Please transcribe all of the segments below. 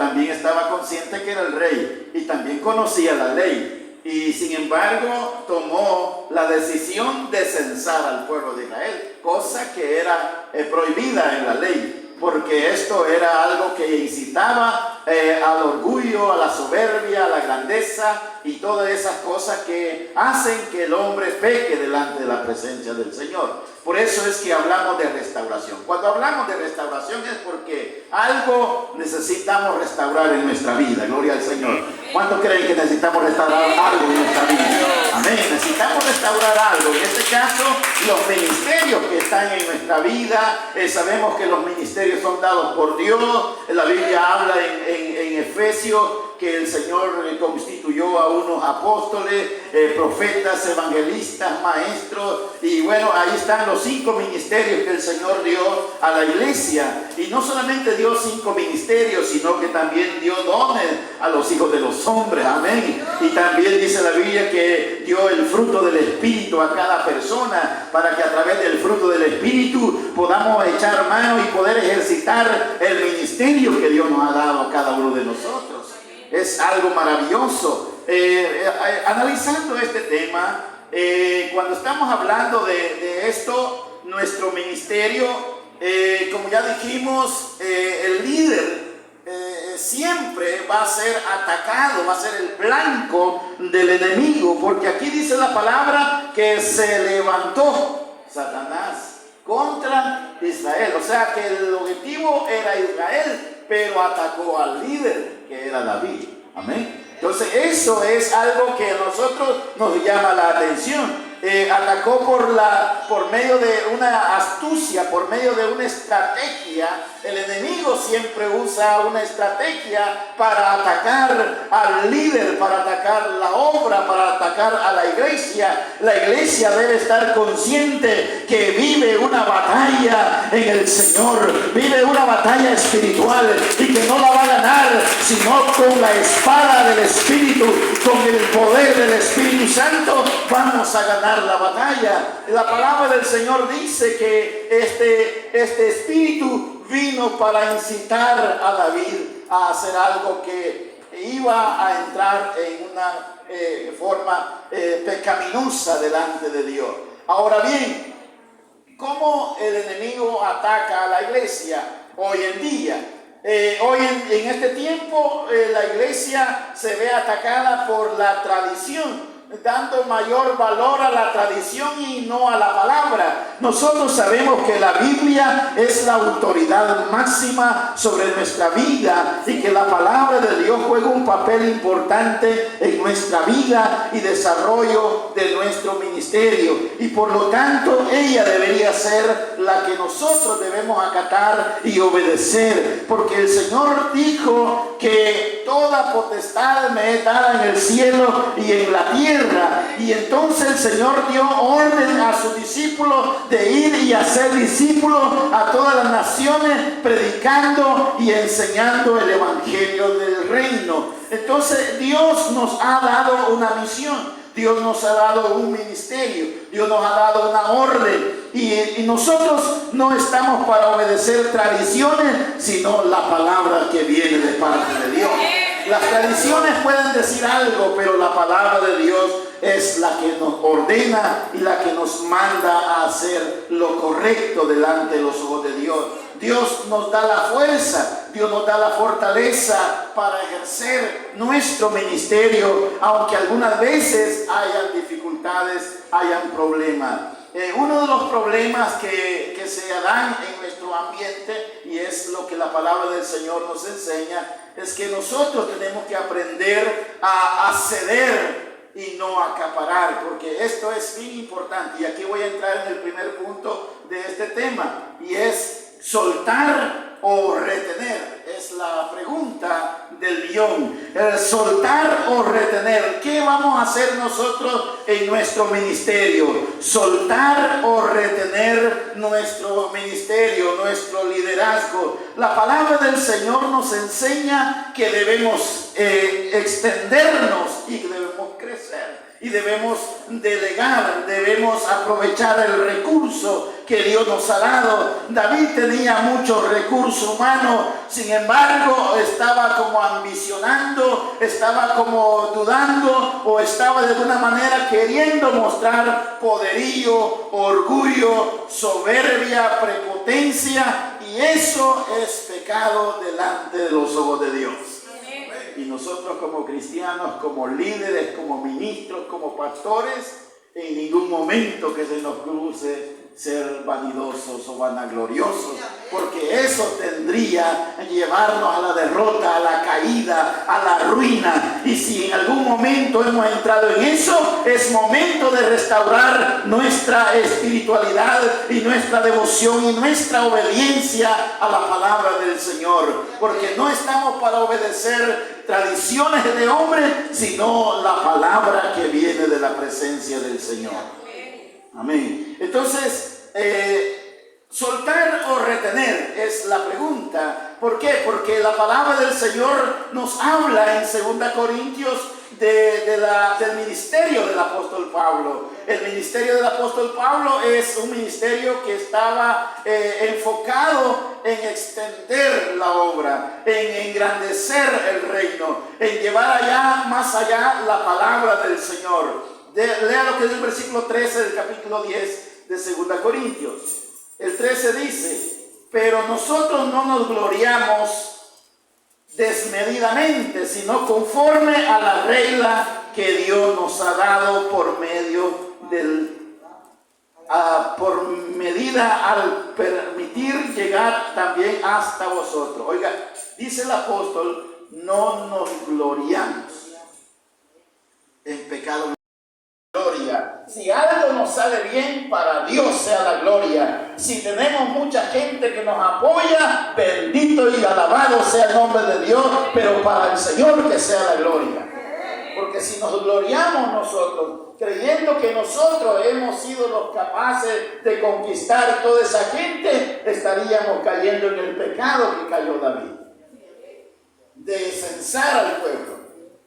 también estaba consciente que era el rey y también conocía la ley. Y sin embargo tomó la decisión de censar al pueblo de Israel, cosa que era prohibida en la ley, porque esto era algo que incitaba al orgullo, a la soberbia, a la grandeza y todas esas cosas que hacen que el hombre peque delante de la presencia del Señor. Por eso es que hablamos de restauración. Cuando hablamos de restauración es porque algo necesitamos restaurar en nuestra vida. Gloria al Señor. ¿Cuántos creen que necesitamos restaurar algo en nuestra vida? Amén. Necesitamos restaurar algo. En este caso, los ministerios que están en nuestra vida, sabemos que los ministerios son dados por Dios. La Biblia habla en Efesios que el Señor constituyó a unos apóstoles, profetas, evangelistas, maestros, y bueno, ahí están los 5 ministerios que el Señor dio a la iglesia. Y no solamente dio 5 ministerios, sino que también dio dones a los hijos de los hombres, amén. Y también dice la Biblia que dio el fruto del Espíritu a cada persona, para que a través del fruto del Espíritu podamos echar mano y poder ejercitar el ministerio que Dios nos ha dado a cada uno de nosotros. Es algo maravilloso. Analizando este tema, cuando estamos hablando de esto, nuestro ministerio, como ya dijimos, el líder siempre va a ser atacado, va a ser el blanco del enemigo, porque aquí dice la palabra que se levantó Satanás contra Israel. O sea que el objetivo era Israel, pero atacó al líder, que era David. Amén. Entonces eso es algo que a nosotros nos llama la atención. Atacó por medio de una astucia, por medio de una estrategia. El enemigo siempre usa una estrategia para atacar al líder, para atacar la obra, para atacar a la iglesia. La iglesia debe estar consciente que vive una batalla en el Señor, vive una batalla espiritual y que no la va a ganar sino con la espada del Espíritu, con el poder del Espíritu Santo. Vamos a ganar la batalla. La palabra del Señor dice que este espíritu vino para incitar a David a hacer algo que iba a entrar en una forma pecaminosa delante de Dios. Ahora bien, ¿cómo el enemigo ataca a la iglesia hoy en día? Hoy en este tiempo la iglesia se ve atacada por la tradición, dando mayor valor a la tradición y no a la palabra. Nosotros sabemos que la Biblia es la autoridad máxima sobre nuestra vida y que la palabra de Dios juega un papel importante en nuestra vida y desarrollo de nuestro ministerio, y por lo tanto ella debería ser la que nosotros debemos acatar y obedecer, porque el Señor dijo que toda potestad me es dada en el cielo y en la tierra. Y entonces el Señor dio orden a sus discípulos de ir y hacer discípulos a todas las naciones, predicando y enseñando el evangelio del reino. Entonces Dios nos ha dado una misión, Dios nos ha dado un ministerio, Dios nos ha dado una orden, y nosotros no estamos para obedecer tradiciones, sino la palabra que viene de parte de Dios. Las tradiciones pueden decir algo, pero la palabra de Dios es la que nos ordena y la que nos manda a hacer lo correcto delante de los ojos de Dios. Dios nos da la fuerza, Dios nos da la fortaleza para ejercer nuestro ministerio, aunque algunas veces hayan dificultades, hayan problemas. Uno de los problemas que se dan en nuestro ambiente, y es lo que la palabra del Señor nos enseña, es que nosotros tenemos que aprender a ceder y no acaparar, porque esto es bien importante. Y aquí voy a entrar en el primer punto de este tema, y es soltar o retener. Es la pregunta del millón. Soltar o retener. ¿Qué vamos a hacer nosotros en nuestro ministerio? Soltar o retener nuestro ministerio, nuestro liderazgo. La palabra del Señor nos enseña que debemos extendernos y que debemos crecer. y debemos delegar, debemos aprovechar el recurso que Dios nos ha dado. David tenía mucho recurso humano, sin embargo estaba como ambicionando, estaba como dudando o estaba de alguna manera queriendo mostrar poderío, orgullo, soberbia, prepotencia, y eso es pecado delante de los ojos de Dios. Y nosotros como cristianos, como líderes, como ministros, como pastores, en ningún momento que se nos cruce ser vanidosos o vanagloriosos, porque eso tendría que llevarnos a la derrota, a la caída, a la ruina. Y si en algún momento hemos entrado en eso, es momento de restaurar nuestra espiritualidad y nuestra devoción y nuestra obediencia a la palabra del Señor, porque no estamos para obedecer tradiciones de hombre, sino la palabra que viene de la presencia del Señor. Amén. Entonces, soltar o retener es la pregunta. ¿Por qué? Porque la palabra del Señor nos habla en 2 Corintios del ministerio del apóstol Pablo. El ministerio del apóstol Pablo es un ministerio que estaba enfocado en extender la obra, en engrandecer el reino, en llevar más allá la palabra del Señor. Lea lo que es el versículo 13 del capítulo 10 de 2 Corintios. El 13 dice: pero nosotros no nos gloriamos desmedidamente, sino conforme a la regla que Dios nos ha dado por medida, al permitir llegar también hasta vosotros. Oiga, dice el apóstol, no nos gloriamos en pecado. Gloria. Si algo nos sale bien, para Dios sea la gloria. Si tenemos mucha gente que nos apoya, bendito y alabado sea el nombre de Dios, pero para el Señor que sea la gloria. Porque si nos gloriamos nosotros, creyendo que nosotros hemos sido los capaces de conquistar toda esa gente, estaríamos cayendo en el pecado que cayó David, de censar al pueblo.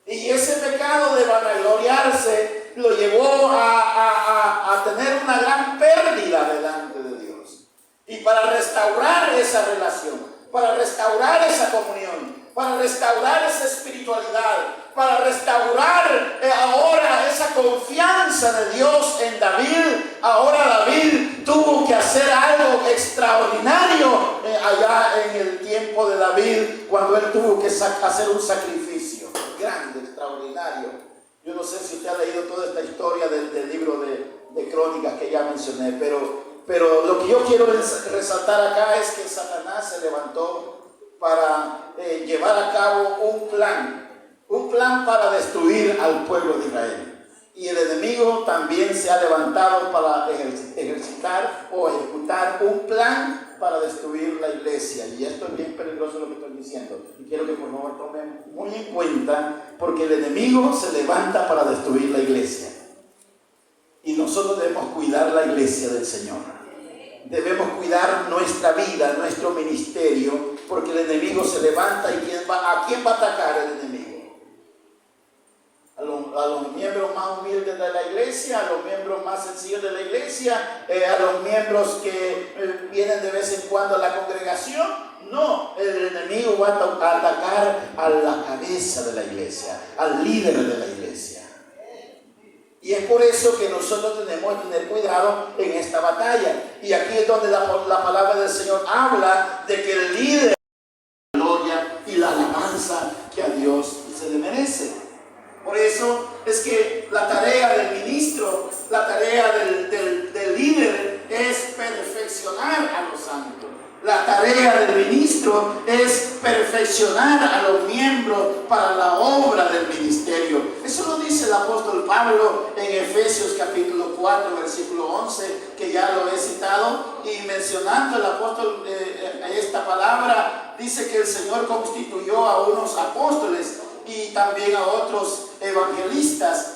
Y ese pecado de vanagloriarse lo llevó a tener una gran pérdida delante de Dios. Y para restaurar esa relación, para restaurar esa comunión, para restaurar esa espiritualidad, para restaurar ahora esa confianza de Dios en David, ahora David tuvo que hacer algo extraordinario allá en el tiempo de David, cuando él tuvo que hacer un sacrificio grande, extraordinario. Yo no sé si usted ha leído toda esta historia del libro de Crónicas que ya mencioné, pero lo que yo quiero resaltar acá es que Satanás se levantó para llevar a cabo un plan para destruir al pueblo de Israel. Y el enemigo también se ha levantado para ejercitar o ejecutar un plan para destruir la iglesia. Y esto es bien peligroso lo que estoy diciendo. Y quiero que por favor tomen muy en cuenta, porque el enemigo se levanta para destruir la iglesia. Y nosotros debemos cuidar la iglesia del Señor. Debemos cuidar nuestra vida, nuestro ministerio, porque el enemigo se levanta. ¿Y a quién va a atacar el enemigo? A los miembros más humildes de la iglesia, a los miembros más sencillos de la iglesia, a los miembros que vienen de vez en cuando a la congregación. No, el enemigo va a atacar a la cabeza de la iglesia, al líder de la iglesia. Y es por eso que nosotros tenemos que tener cuidado en esta batalla. Y aquí es donde la palabra del Señor habla de que el líder, la gloria y la alabanza que a Dios se le merece. Por eso es que la tarea del ministro, la tarea del líder es perfeccionar a los santos. La tarea del ministro es perfeccionar a los miembros para la obra del ministerio. Eso lo dice el apóstol Pablo en Efesios capítulo 4, versículo 11, que ya lo he citado. Y mencionando el apóstol esta palabra, dice que el Señor constituyó a unos apóstoles y también a otros evangelistas,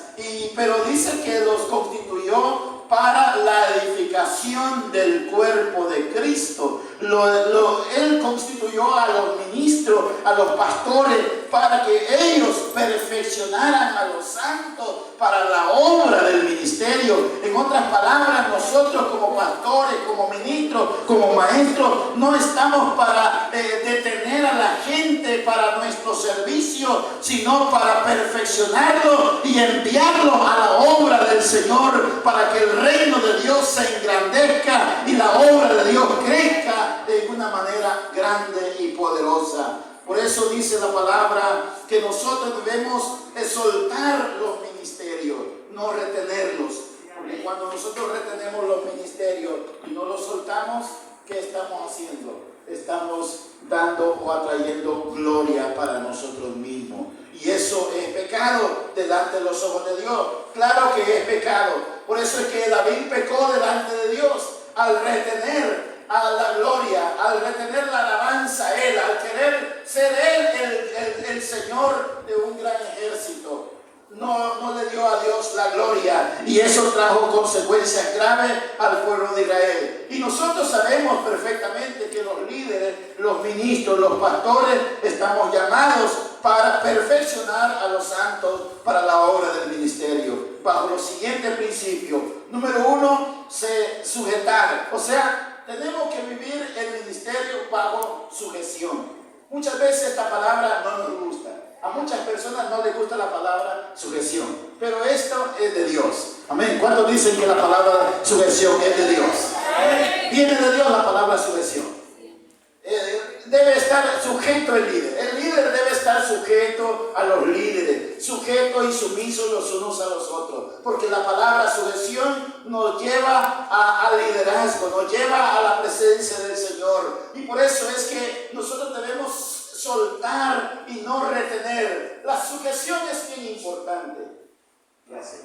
pero dice que los constituyó para la edificación del cuerpo de Cristo, Él constituyó a los ministros, a los pastores, para que ellos perfeccionaran a los santos para la obra del ministerio. En otras palabras, nosotros como pastores, como ministros, como maestros, no estamos para detener a la gente para nuestro servicio, sino para perfeccionarlo y enviarlo a la obra del Señor, para que el reino de Dios se engrandezca y la obra de Dios crezca de una manera grande y poderosa. Por eso dice la palabra que nosotros debemos soltar los ministerios, no retenerlos. Porque cuando nosotros retenemos los ministerios y no los soltamos, ¿qué estamos haciendo? Estamos dando o atrayendo gloria para nosotros mismos. Y eso es pecado delante de los ojos de Dios. Claro que es pecado. Por eso es que David pecó delante de Dios al retener a la gloria, al retener la alabanza a Él, al querer ser Él el Señor de un gran ejército. No le dio a Dios la gloria, y eso trajo consecuencias graves al pueblo de Israel. Y nosotros sabemos perfectamente que los líderes, los ministros, los pastores estamos llamados para perfeccionar a los santos para la obra del ministerio bajo los siguientes principios. Número 1, sujetar, o sea, tenemos que vivir el ministerio bajo sujeción. Muchas veces esta palabra no nos gusta. A muchas personas no les gusta la palabra sujeción, pero esto es de Dios. Amén. ¿Cuántos dicen que la palabra sujeción es de Dios? Amén. Viene de Dios la palabra sujeción. Debe estar sujeto el líder. El líder debe estar sujeto a los líderes, sujeto y sumiso los unos a los otros, porque la palabra sujeción nos lleva al liderazgo, nos lleva a la presencia del Señor. Y por eso es que nosotros debemos soltar y no retener. La sujeción es bien importante. Gracias.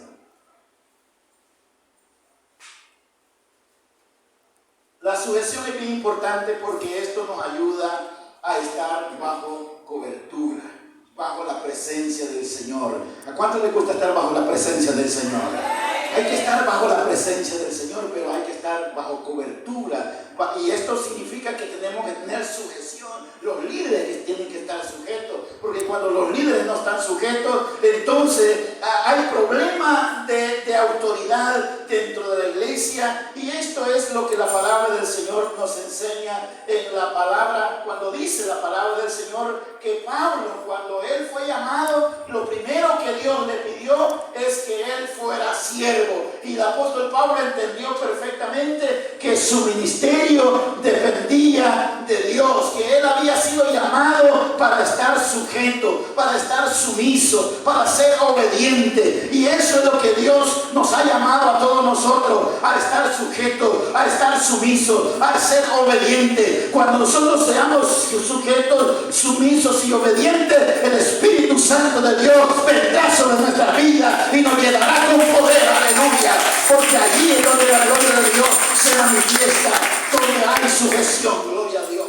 La sujeción es bien importante porque esto nos ayuda a estar bajo cobertura, bajo la presencia del Señor. ¿A cuánto le gusta estar bajo la presencia del Señor? Hay que estar bajo la presencia del Señor, pero hay que estar bajo cobertura. Y esto significa que tenemos que tener sujeción. Los líderes tienen que estar sujetos, porque cuando los líderes no están sujetos, entonces hay problema de autoridad dentro de la iglesia. Y esto es lo que la palabra del Señor nos enseña en la palabra, cuando dice la palabra del Señor que Pablo, cuando él fue llamado, lo primero que Dios le pidió es que él fuera siervo. Y el apóstol Pablo entendió perfectamente que su ministerio dependía de Dios, que él había sido llamado para estar sujeto, para estar sumiso, para ser obediente. Y eso es lo que Dios nos ha llamado a todos nosotros, a estar sujeto, a estar sumiso, a ser obediente. Cuando nosotros seamos sujetos, sumisos y obedientes, el Espíritu Santo de Dios vendrá sobre nuestra vida y nos llenará con poder. Aleluya. Porque allí es donde la gloria de Dios se manifiesta, donde hay sujeción, gloria a Dios.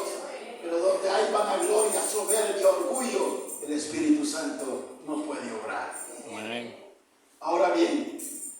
Pero donde hay vanagloria, soberbia, orgullo, el Espíritu Santo no puede obrar. Amén. Ahora bien,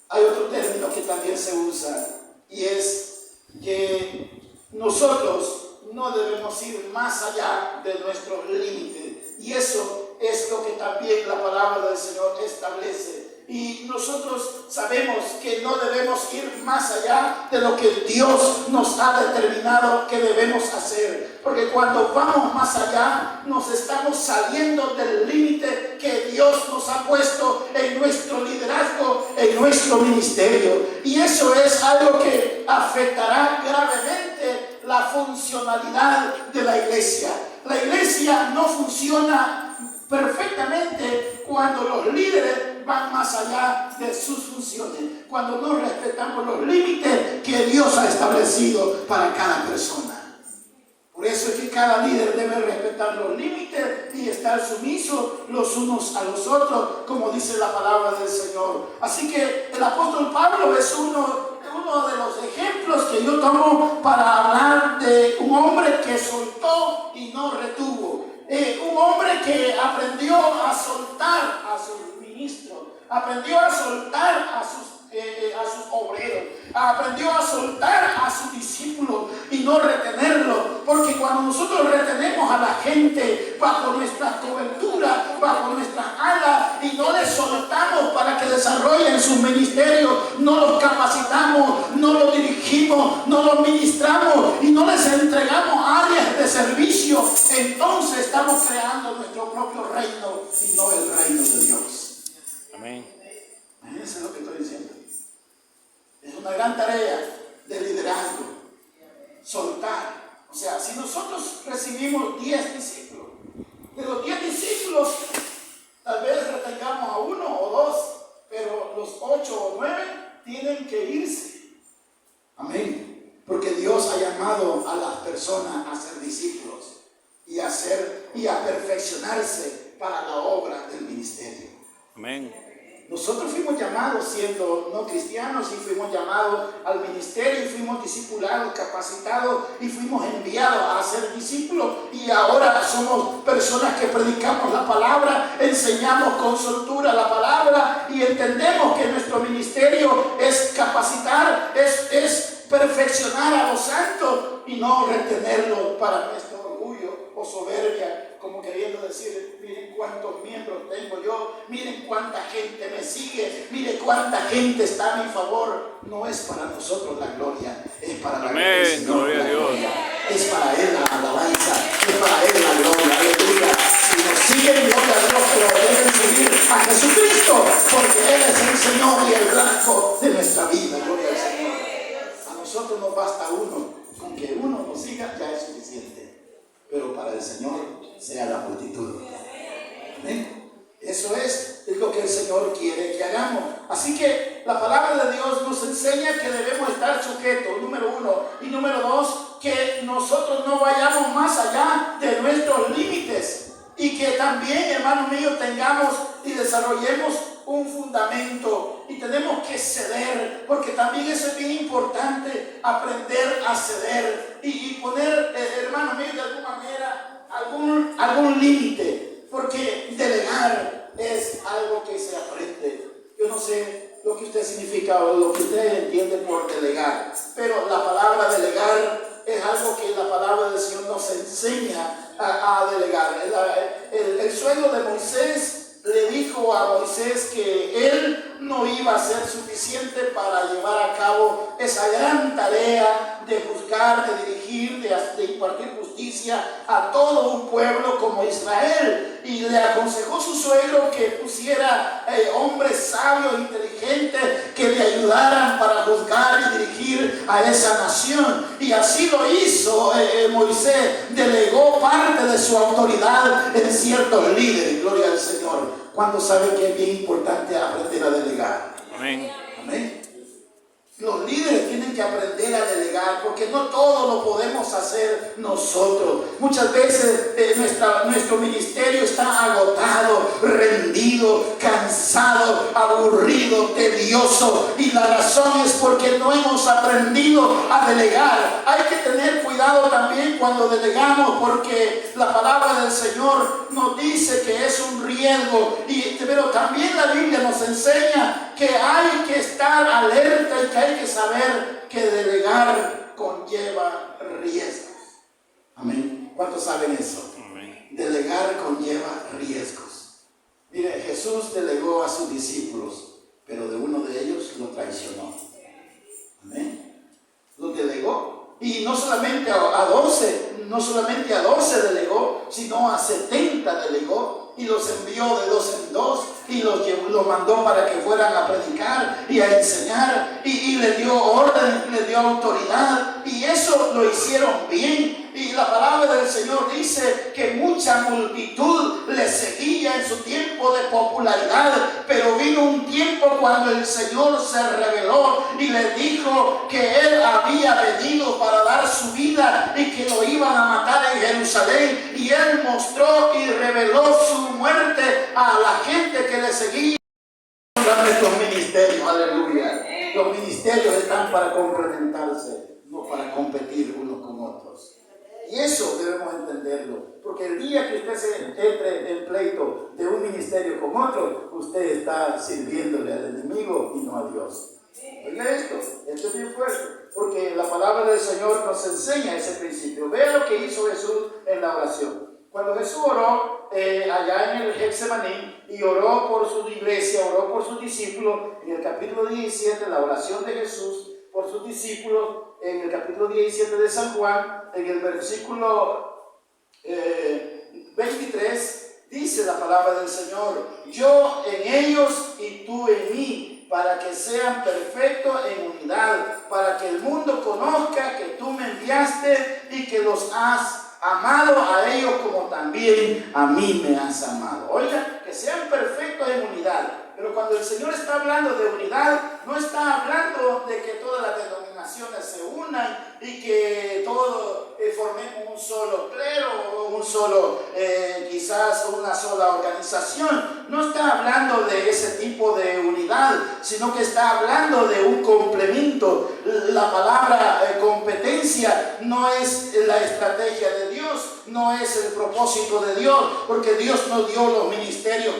hay otro término que también se usa, y es que nosotros no debemos ir más allá de nuestros límites. Y eso es lo que también la palabra del Señor establece. Y nosotros sabemos que no debemos ir más allá de lo que Dios nos ha determinado que debemos hacer. Porque cuando vamos más allá, nos estamos saliendo del límite que Dios nos ha puesto en nuestro liderazgo, en nuestro ministerio. Y eso es algo que afectará gravemente la funcionalidad de la iglesia. La iglesia no funciona perfectamente cuando los líderes van más allá de sus funciones, cuando no respetamos los límites que Dios ha establecido para cada persona. Por eso es que cada líder debe respetar los límites y estar sumisos los unos a los otros, como dice la palabra del Señor. Así que el apóstol Pablo es uno de los ejemplos que yo tomo para hablar de un hombre que soltó y no retuvo. Un hombre que aprendió a soltar a sus ministros, aprendió a soltar a sus obreros, aprendió a soltar a sus discípulos y no retenerlos. porque cuando nosotros retenemos a la gente bajo nuestra cobertura, bajo nuestra ala, y no les soltamos para que desarrollen sus ministerios, no los capacitamos, no los dirigimos, no los ministramos y no les entregamos áreas de servicio, entonces estamos creando nuestro propio reino y no el reino de Dios. Amén. Imagínense lo que estoy diciendo. Es una gran tarea de liderazgo, soltar. O sea, si nosotros recibimos 10 discípulos, de los 10 discípulos, tal vez retengamos a 1 o 2, pero los 8 o 9 tienen que irse. Amén. Porque Dios ha llamado a las personas a ser discípulos y a perfeccionarse para la obra del ministerio. Amén. Nosotros fuimos llamados siendo no cristianos y fuimos llamados al ministerio y fuimos discipulados, capacitados y fuimos enviados a ser discípulos, y ahora somos personas que predicamos la palabra, enseñamos con soltura la palabra y entendemos que nuestro ministerio es capacitar, es perfeccionar a los santos y no retenerlos para nuestro orgullo o soberbia, como queriendo decir, miren cuántos miembros tengo yo, miren cuánta gente me sigue, miren cuánta gente está a mi favor. No es para nosotros la gloria, es para la gloria del Señor. Gloria a Dios. Es para Él la alabanza, es para Él la gloria, aleluya. Si nos siguen, gloria a Dios, pero deben seguir a Jesucristo, porque Él es el Señor y el blanco de nuestra vida, gloria al Señor. A nosotros nos basta uno, con que uno nos siga ya es suficiente, pero para el Señor sea la multitud. Amén. Eso es lo que el Señor quiere que hagamos. Así que la palabra de Dios nos enseña que debemos estar sujetos, número 1. Y número 2, que nosotros no vayamos más allá de nuestros límites. Y que también, hermanos míos, tengamos y desarrollemos un fundamento. Y tenemos que ceder, porque también eso es bien importante, aprender a ceder. Y poner, hermanos míos, de alguna manera algún límite, porque delegar es algo que se aprende. Yo no sé lo que usted significa o lo que usted entiende por delegar, pero la palabra delegar es algo que la palabra del Señor nos enseña a delegar. El suegro de Moisés le dijo a Moisés que él no iba a ser suficiente para llevar a cabo esa gran tarea de juzgar, de dirigir, de impartir justicia a todo un pueblo como Israel. Y le aconsejó su suegro que pusiera hombres sabios, inteligentes, que le ayudaran para juzgar y dirigir a esa nación. Y así lo hizo Moisés, delegó parte de su autoridad en ciertos líderes, gloria al Señor. ¿Cuántos saben que es bien importante aprender a delegar? Amén. Amén. Los líderes tienen que aprender a delegar, porque no todo lo podemos hacer nosotros. Muchas veces nuestro ministerio está agotado, rendido, cansado, aburrido, tedioso, y la razón es porque no hemos aprendido a delegar. Hay que tener cuidado también cuando delegamos, porque la palabra del Señor nos dice que es un riesgo, pero también la Biblia nos enseña que hay que estar alerta y que hay que saber que delegar conlleva riesgos. Amén. ¿Cuántos saben eso? Amén. Delegar conlleva riesgos. Mire, Jesús delegó a sus discípulos, pero de uno de ellos lo traicionó. Amén. Lo delegó. Y no solamente a 12 delegó, sino a 70 delegó. Y los envió de 2 en 2 y los mandó para que fueran a predicar y a enseñar, y les dio orden, les dio autoridad, y eso lo hicieron bien. Y la palabra del Señor dice que mucha multitud le seguía en su tiempo de popularidad, pero vino un tiempo cuando el Señor se reveló y les dijo que Él había venido para dar su vida y que lo iban a matar en Jerusalén, y Él mostró y reveló su muerte a la gente que le seguía. Nuestros ministerios, aleluya. Los ministerios están para complementarse, no para competir unos con otros. Y eso debemos entenderlo, porque el día que usted se entre en pleito de un ministerio con otro, usted está sirviéndole al enemigo y no a Dios. Oiga esto es bien fuerte, porque la palabra del Señor nos enseña ese principio. Vea lo que hizo Jesús en la oración. Cuando Jesús oró allá en el Getsemaní y oró por su iglesia, oró por sus discípulos, en el capítulo 17, la oración de Jesús por sus discípulos, en el capítulo 17 de San Juan, en el versículo 23, dice la palabra del Señor: yo en ellos y tú en mí, para que sean perfectos en unidad, para que el mundo conozca que tú me enviaste y que los has amado a ellos como también a mí me has amado. Oiga, que sean perfectos en unidad. Pero cuando el Señor está hablando de unidad, no está hablando de que todas las denominaciones se unan y que todos formemos un solo clero o un solo, quizás una sola organización. No está hablando de ese tipo de unidad, sino que está hablando de un complemento. La palabra competencia no es la estrategia de Dios, no es el propósito de Dios, porque Dios no dio los ministerios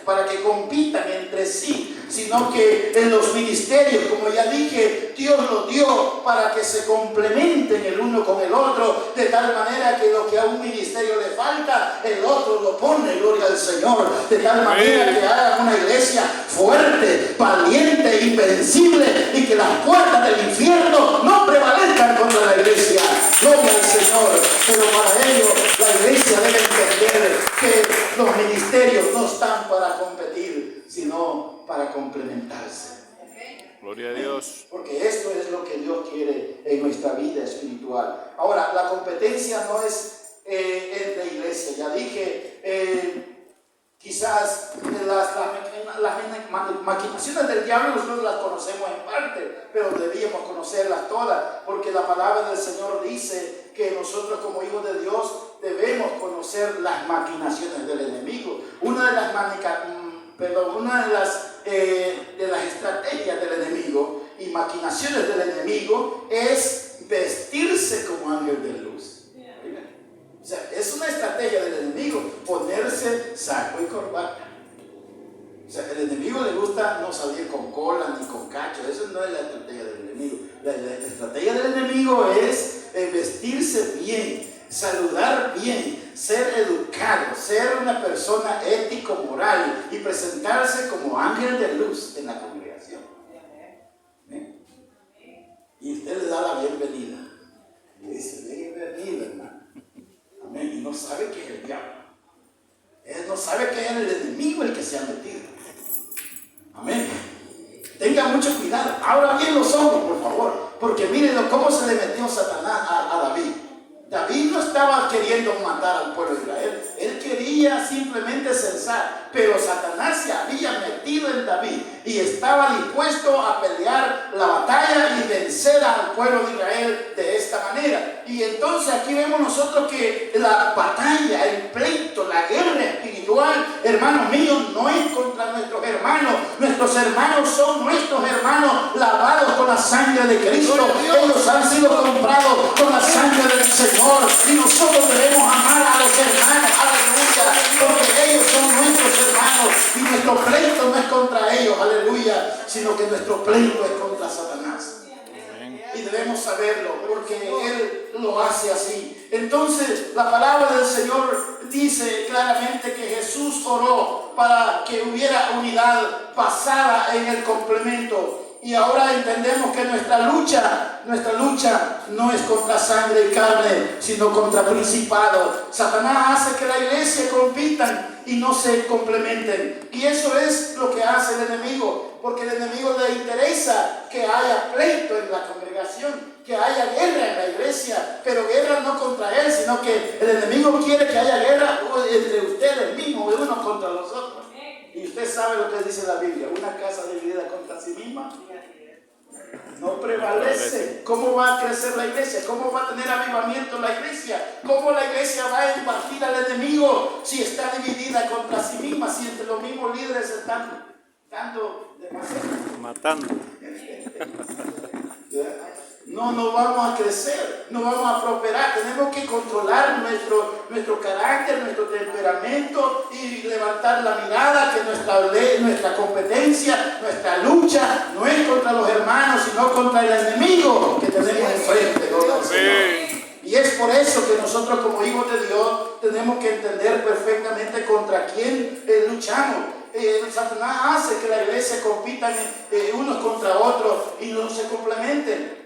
para que compitan entre sí, sino que en los ministerios, como ya dije, Dios los dio para que se complementen el uno con el otro, de tal manera que lo que a un ministerio le falta, el otro lo pone, gloria al Señor, de tal manera que hagan una iglesia fuerte, valiente, invencible, y que las puertas del infierno no prevalezcan contra la iglesia, gloria al Señor. Pero para ello la iglesia debe entender que los ministerios no están para competir, sino para complementarse. Gloria a Dios. Porque esto es lo que Dios quiere en nuestra vida espiritual. Ahora, la competencia no es entre iglesias. Ya dije, quizás las maquinaciones del diablo nosotros las conocemos en parte, pero debíamos conocerlas todas, porque la palabra del Señor dice que nosotros como hijos de Dios debemos conocer las maquinaciones del enemigo. Una de las estrategias del enemigo y maquinaciones del enemigo es vestirse como ángel de luz. O sea, es una estrategia del enemigo ponerse saco y corbata. O sea, al enemigo le gusta no salir con cola ni con cacho. Eso no es la estrategia del enemigo. La estrategia del enemigo es vestirse bien, saludar bien, ser educado, ser una persona ético-moral y presentarse como ángel de luz en la congregación. ¿Eh? Y usted le da la bienvenida. Y dice: bienvenido, hermano. Amén. Y no sabe que es el diablo. Él no sabe que es el enemigo el que se ha metido. Amén. Tenga mucho cuidado. Abra bien los ojos, por favor. Porque miren cómo se le metió Satanás a David. David no estaba queriendo matar al pueblo de Israel. Él quería simplemente censar. Pero Satanás se había metido en David y estaba dispuesto a pelear la batalla y vencer al pueblo de Israel de esta manera. Y entonces aquí vemos nosotros que la batalla, el pleito, la guerra espiritual, hermanos míos, no es contra nuestros hermanos. Nuestros hermanos son nuestros hermanos lavados con la sangre de Cristo. Ellos han sido comprados con la sangre del Señor. Y nosotros debemos amar a los hermanos. Aleluya. Porque ellos son nuestros hermanos. Y nuestro pleito no es contra ellos. Aleluya. Sino que nuestro pleito es contra Satanás. Y debemos saberlo, porque Él lo hace así. Entonces, la palabra del Señor dice claramente que Jesús oró para que hubiera unidad basada en el complemento. Y ahora entendemos que nuestra lucha no es contra sangre y carne, sino contra principados. Satanás hace que la iglesia compitan y no se complementen. Y eso es lo que hace el enemigo, porque el enemigo le interesa que haya pleito en la congregación, que haya guerra en la iglesia, pero guerra no contra él, sino que el enemigo quiere que haya guerra entre ustedes mismos, de unos contra los otros. Y usted sabe lo que dice la Biblia: una casa dividida contra sí misma no prevalece. ¿Cómo va a crecer la iglesia? ¿Cómo va a tener avivamiento la iglesia? ¿Cómo la iglesia va a embatir al enemigo si está dividida contra sí misma? Si entre los mismos líderes están dando demasiado. Matando. no vamos a crecer, no vamos a prosperar. Tenemos que controlar nuestro carácter, nuestro temperamento y levantar la mirada que nuestra competencia, nuestra lucha no es contra los hermanos, sino contra el enemigo que tenemos enfrente. Y es por eso que nosotros como hijos de Dios tenemos que entender perfectamente contra quién luchamos. Satanás hace que la iglesia compitan unos contra otros y no se complementen.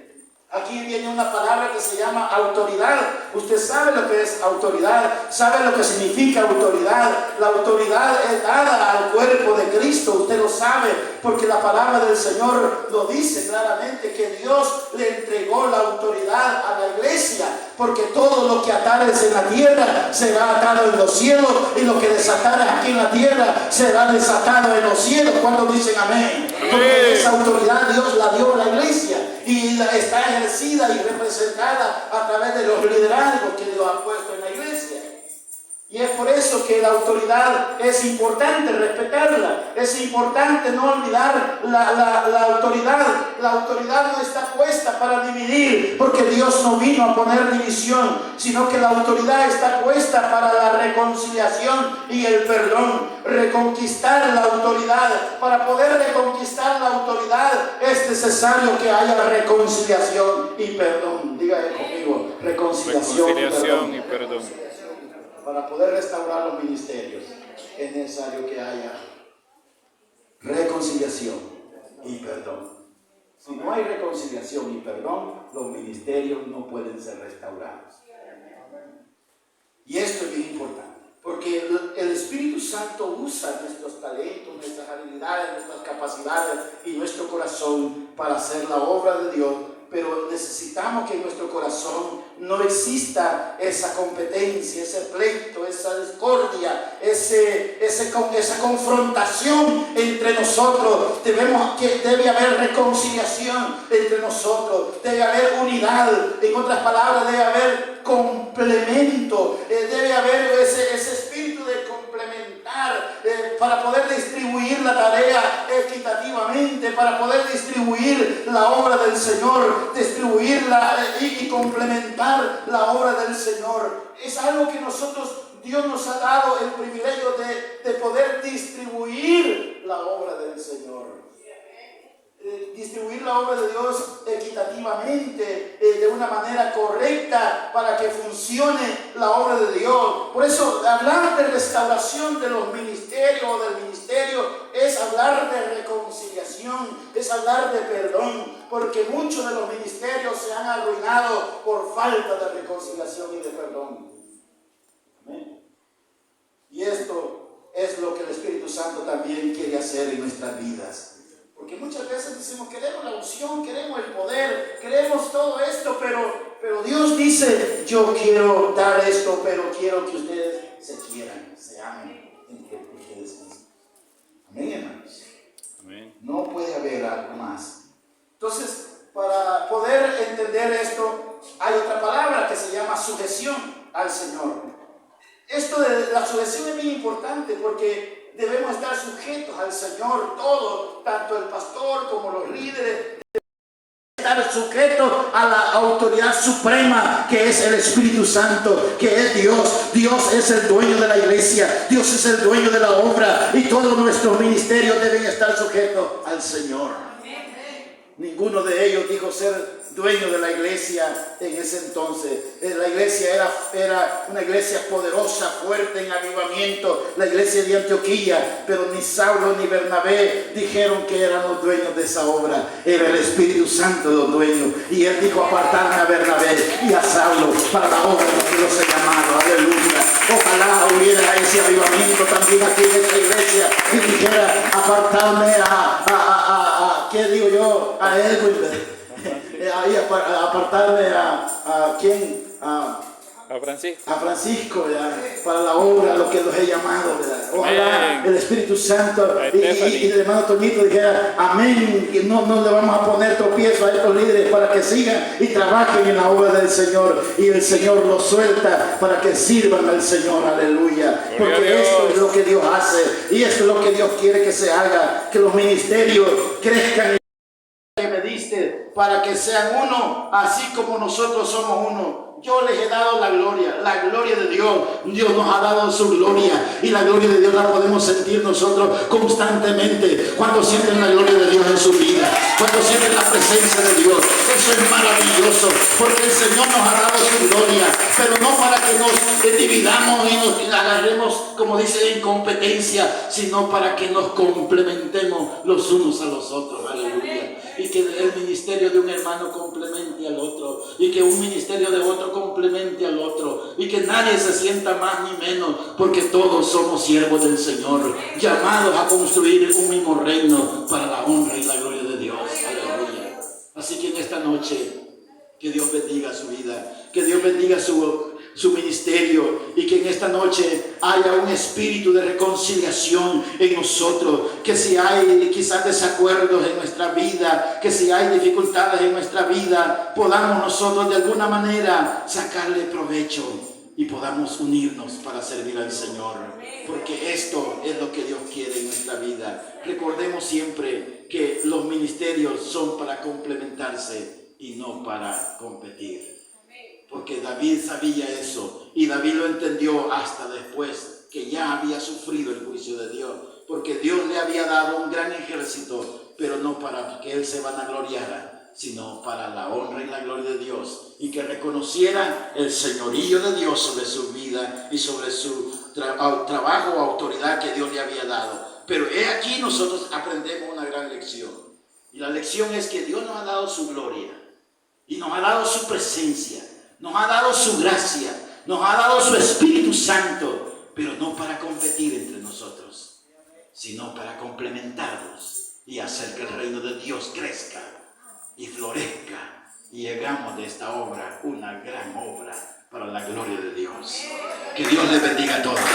Aquí viene una palabra que se llama autoridad. Usted sabe lo que es autoridad, sabe lo que significa autoridad. La autoridad es dada al cuerpo de Cristo, usted lo sabe, porque la palabra del Señor lo dice claramente, que Dios le entregó la autoridad a la iglesia, porque todo lo que atares en la tierra será atado en los cielos, y lo que desatares aquí en la tierra será desatado en los cielos. ¿Cuántos dicen amén? Porque esa autoridad Dios la dio a la iglesia y está ejercida y representada a través de los liderazgos que Dios ha puesto en la iglesia. Y es por eso que la autoridad es importante respetarla, es importante no olvidar la autoridad. La autoridad no está puesta para dividir, porque Dios no vino a poner división, sino que la autoridad está puesta para la reconciliación y el perdón. Reconquistar la autoridad. Para poder reconquistar la autoridad es necesario que haya reconciliación y perdón. Diga conmigo, reconciliación y perdón. Para poder restaurar los ministerios es necesario que haya reconciliación y perdón. Si no hay reconciliación y perdón, los ministerios no pueden ser restaurados. Y esto es bien importante, porque el Espíritu Santo usa nuestros talentos, nuestras habilidades, nuestras capacidades y nuestro corazón para hacer la obra de Dios. Pero necesitamos que en nuestro corazón no exista esa competencia, ese pleito, esa discordia, esa confrontación entre nosotros. Debe haber reconciliación entre nosotros, debe haber unidad. En otras palabras, debe haber complemento, debe haber ese espíritu de complementar para poder distribuir la tarea equitativamente, para poder distribuir la obra del Señor, distribuirla y complementar la obra del Señor. Es algo que Dios nos ha dado el privilegio de poder distribuir la obra del Señor. Distribuir la obra de Dios equitativamente, de una manera correcta, para que funcione la obra de Dios. Por eso hablar de restauración de los ministerios o del ministerio es hablar de reconciliación, es hablar de perdón, porque muchos de los ministerios se han arruinado por falta de reconciliación y de perdón. Amén. Y esto es lo que el Espíritu Santo también quiere hacer en nuestras vidas. Porque muchas veces decimos, queremos la unción, queremos el poder, queremos todo esto, pero Dios dice, yo quiero dar esto, pero quiero que ustedes se quieran, se amen entre ustedes mismos. Amén, hermanos. Amén. No puede haber algo más. Entonces, para poder entender esto, hay otra palabra que se llama sujeción al Señor. Esto de la sujeción es bien importante, porque debemos estar sujetos al Señor, todos, tanto el pastor como los líderes, estar sujetos a la autoridad suprema que es el Espíritu Santo, que es Dios. Dios es el dueño de la iglesia, Dios es el dueño de la obra, y todos nuestros ministerios deben estar sujetos al Señor. Ninguno de ellos dijo ser dueño de la iglesia en ese entonces. La iglesia era una iglesia poderosa, fuerte en avivamiento, la iglesia de Antioquía, pero ni Saulo ni Bernabé dijeron que eran los dueños de esa obra. Era el Espíritu Santo los dueños, y él dijo: apartarme a Bernabé y a Saulo para la obra que los he llamado. Aleluya. Ojalá hubiera ese avivamiento también aquí en esta iglesia, y dijera: apartarme ¿qué digo yo? A Edwin, apartarme a ¿quién? A Francisco. A Francisco, ¿verdad? Para la obra, lo que los he llamado, ¿verdad? Ojalá el Espíritu Santo y el hermano Toñito dijera: amén, y no le vamos a poner tropiezo a estos líderes para que sigan y trabajen en la obra del Señor, y el Señor los suelta para que sirvan al Señor. Aleluya. Porque esto es lo que Dios hace, y esto es lo que Dios quiere que se haga, que los ministerios crezcan. Que me diste para que sean uno, así como nosotros somos uno. Yo les he dado la gloria de Dios. Dios nos ha dado su gloria y la gloria de Dios la podemos sentir nosotros constantemente cuando sienten la gloria de Dios en su vida, cuando sienten la presencia de Dios. Eso es maravilloso porque el Señor nos ha dado su gloria, pero no para que nos dividamos y nos agarremos, como dice, en competencia, sino para que nos complementemos los unos a los otros. Aleluya. Y que el ministerio de un hermano complemente al otro, y que un ministerio de otro complemente al otro, y que nadie se sienta más ni menos, porque todos somos siervos del Señor, llamados a construir un mismo reino para la honra y la gloria de Dios. Aleluya. Así que en esta noche, que Dios bendiga su vida, que Dios bendiga su ministerio, y que en esta noche haya un espíritu de reconciliación en nosotros, que si hay quizás desacuerdos en nuestra vida, que si hay dificultades en nuestra vida, podamos nosotros de alguna manera sacarle provecho y podamos unirnos para servir al Señor, porque esto es lo que Dios quiere en nuestra vida. Recordemos siempre que los ministerios son para complementarse y no para competir. Porque David sabía eso, y David lo entendió hasta después que ya había sufrido el juicio de Dios, porque Dios le había dado un gran ejército, pero no para que él se vanagloriara, sino para la honra y la gloria de Dios, y que reconociera el señorío de Dios sobre su vida y sobre su trabajo o autoridad que Dios le había dado. Pero he aquí nosotros aprendemos una gran lección, y la lección es que Dios nos ha dado su gloria, y nos ha dado su presencia, nos ha dado su gracia, nos ha dado su Espíritu Santo, pero no para competir entre nosotros, sino para complementarnos y hacer que el reino de Dios crezca y florezca, y hagamos de esta obra una gran obra para la gloria de Dios. Que Dios les bendiga a todos. Amén.